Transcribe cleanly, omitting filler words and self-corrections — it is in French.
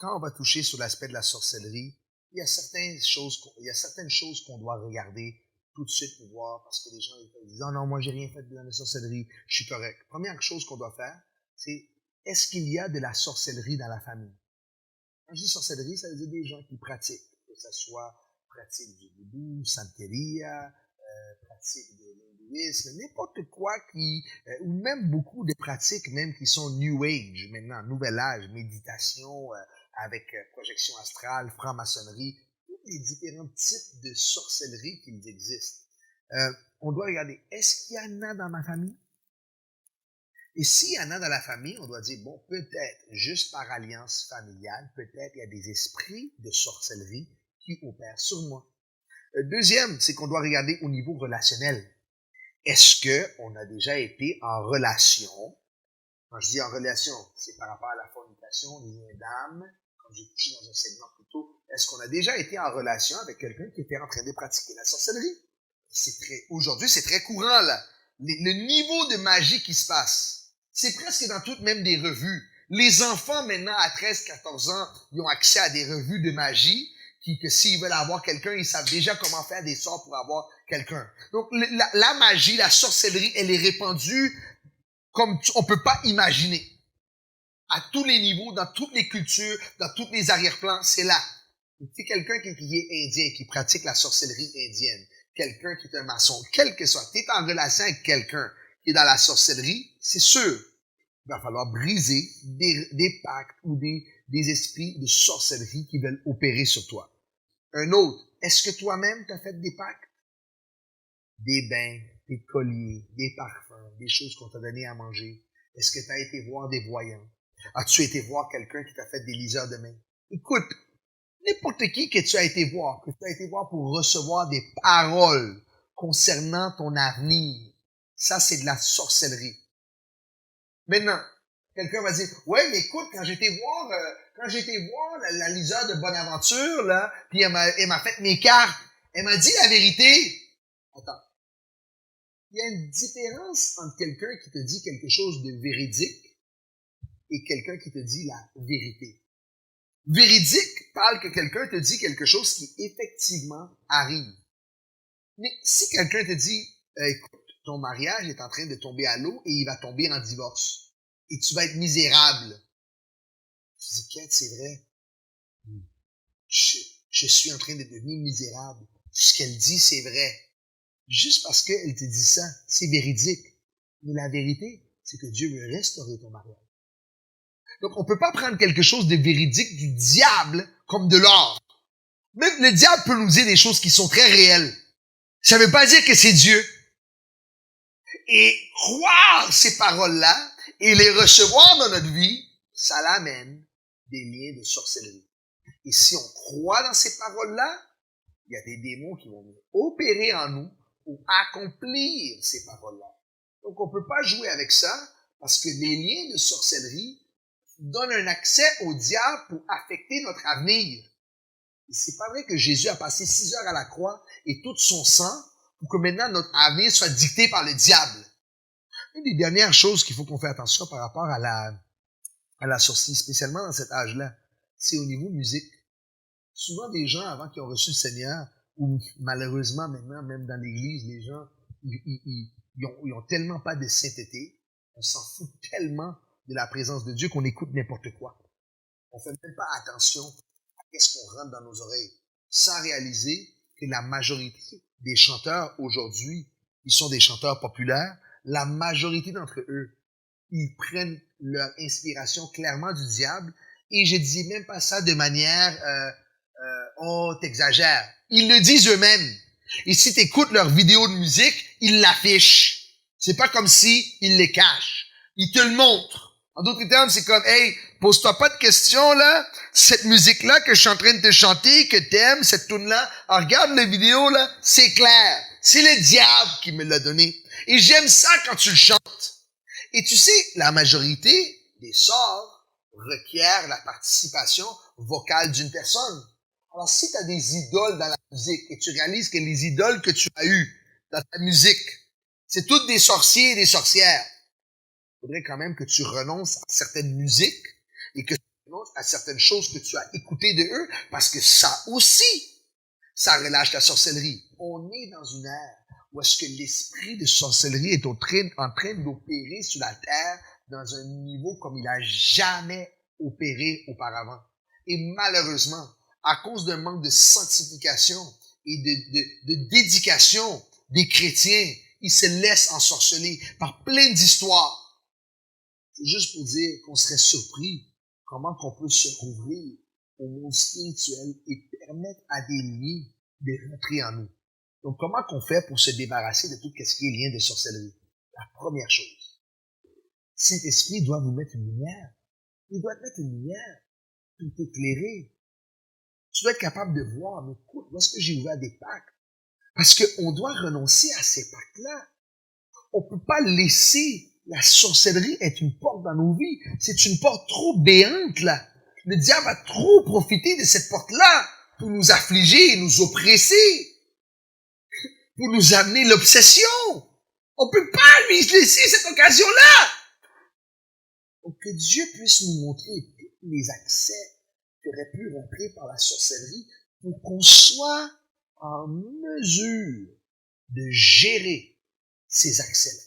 quand on va toucher sur l'aspect de la sorcellerie, il y a certaines choses qu'on doit regarder tout de suite pour voir, parce que les gens ils disent, non, moi j'ai rien fait de la sorcellerie, je suis correct. Première chose qu'on doit faire, c'est, est-ce qu'il y a de la sorcellerie dans la famille? Quand je dis sorcellerie, ça veut dire des gens qui pratiquent, que ce soit pratique du voodoo, santeria, pratique de l'hindouisme, n'importe quoi ou même beaucoup de pratiques même qui sont New Age maintenant, Nouvel Âge, méditation avec projection astrale, franc-maçonnerie, tous les différents types de sorcellerie qui existent. On doit regarder, est-ce qu'il y en a dans ma famille? Et s'il y en a dans la famille, on doit dire, bon, peut-être, juste par alliance familiale, peut-être il y a des esprits de sorcellerie qui opèrent sur moi. Deuxième, c'est qu'on doit regarder au niveau relationnel. Est-ce qu'on a déjà été en relation? Quand je dis en relation, c'est par rapport à la fornication, les liens d'âme, comme j'ai dit dans un segment plus tôt. Est-ce qu'on a déjà été en relation avec quelqu'un qui était en train de pratiquer la sorcellerie? Aujourd'hui, c'est très courant, là. Le niveau de magie qui se passe, c'est presque dans toutes même des revues. Les enfants, maintenant, à 13-14 ans, ils ont accès à des revues de magie, que s'ils veulent avoir quelqu'un, ils savent déjà comment faire des sorts pour avoir quelqu'un. Donc, la magie, la sorcellerie, elle est répandue comme on peut pas imaginer. À tous les niveaux, dans toutes les cultures, dans tous les arrière-plans, c'est là. Si quelqu'un qui est indien, qui pratique la sorcellerie indienne, quelqu'un qui est un maçon, quel que soit, tu es en relation avec quelqu'un qui est dans la sorcellerie, c'est sûr, il va falloir briser des pactes ou des esprits de sorcellerie qui veulent opérer sur toi. Un autre, est-ce que toi-même tu as fait des pactes? Des bains, des colliers, des parfums, des choses qu'on t'a donné à manger. Est-ce que tu as été voir des voyants? As-tu été voir quelqu'un qui t'a fait des liseurs de main? Écoute, n'importe qui que tu as été voir pour recevoir des paroles concernant ton avenir, ça c'est de la sorcellerie. Maintenant, quelqu'un va dire, ouais, mais écoute, quand j'étais voir la liseur de Bonaventure, là, puis elle m'a fait mes cartes, elle m'a dit la vérité. Attends. Il y a une différence entre quelqu'un qui te dit quelque chose de véridique et quelqu'un qui te dit la vérité. Véridique parle que quelqu'un te dit quelque chose qui effectivement arrive. Mais si quelqu'un te dit, écoute, ton mariage est en train de tomber à l'eau et il va tomber en divorce, et tu vas être misérable. Tu dis, Kate, c'est vrai. Je suis en train de devenir misérable. Ce qu'elle dit, c'est vrai. Juste parce qu'elle te dit ça, c'est véridique. Mais la vérité, c'est que Dieu veut restaurer ton mariage. Donc, on peut pas prendre quelque chose de véridique du diable comme de l'or. Même le diable peut nous dire des choses qui sont très réelles. Ça veut pas dire que c'est Dieu. Et croire ces paroles-là et les recevoir dans notre vie, ça l'amène des liens de sorcellerie. Et si on croit dans ces paroles-là, il y a des démons qui vont opérer en nous pour accomplir ces paroles-là. Donc, on peut pas jouer avec ça parce que les liens de sorcellerie donnent un accès au diable pour affecter notre avenir. Et c'est pas vrai que Jésus a passé 6 heures à la croix et tout son sang pour que maintenant notre avenir soit dicté par le diable. Une des dernières choses qu'il faut qu'on fasse attention par rapport à la sorcellerie, spécialement dans cet âge-là, c'est au niveau musique. Souvent, des gens, avant qu'ils ont reçu le Seigneur, ou malheureusement maintenant, même dans l'Église, les gens, ils ont tellement pas de sainteté, on s'en fout tellement de la présence de Dieu qu'on écoute n'importe quoi. On fait même pas attention à ce qu'on rentre dans nos oreilles, sans réaliser que la majorité des chanteurs aujourd'hui, ils sont des chanteurs populaires, la majorité d'entre eux, ils prennent leur inspiration clairement du diable, et je dis même pas ça de manière oh, t'exagères. Ils le disent eux-mêmes. Et si tu écoutes leurs vidéos de musique, ils l'affichent. C'est pas comme si ils les cachent. Ils te le montrent. En d'autres termes, c'est comme, hey, pose-toi pas de questions, là. Cette musique-là que je suis en train de te chanter, que t'aimes, cette tune-là, regarde les vidéos, là, c'est clair. C'est le diable qui me l'a donné. Et j'aime ça quand tu le chantes. Et tu sais, la majorité des sorts requièrent la participation vocale d'une personne. Alors, si tu as des idoles dans la musique et tu réalises que les idoles que tu as eues dans ta musique, c'est toutes des sorciers et des sorcières, il faudrait quand même que tu renonces à certaines musiques et que tu renonces à certaines choses que tu as écoutées de eux, parce que ça aussi, ça relâche la sorcellerie. On est dans une ère où est-ce que l'esprit de sorcellerie est en train d'opérer sur la terre dans un niveau comme il n'a jamais opéré auparavant. Et malheureusement, à cause d'un manque de sanctification et de dédication des chrétiens, ils se laissent ensorceler par plein d'histoires. C'est juste pour dire qu'on serait surpris comment qu'on peut se rouvrir au monde spirituel et permettre à des liens de rentrer en nous. Donc, comment qu'on fait pour se débarrasser de tout ce qui est lien de sorcellerie? La première chose, Saint-Esprit doit vous mettre une lumière. Il doit te mettre une lumière, tout éclairer. Tu dois être capable de voir, mais écoute, où est-ce que j'ai ouvert des pactes? Parce qu'on doit renoncer à ces pactes-là. On peut pas laisser la sorcellerie être une porte dans nos vies. C'est une porte trop béante, là. Le diable a trop profité de cette porte-là pour nous affliger, nous oppresser, pour nous amener l'obsession. On peut pas lui laisser cette occasion-là. Donc, que Dieu puisse nous montrer tous les accès qui auraient pu rentrer par la sorcellerie pour qu'on soit en mesure de gérer ces accès-là.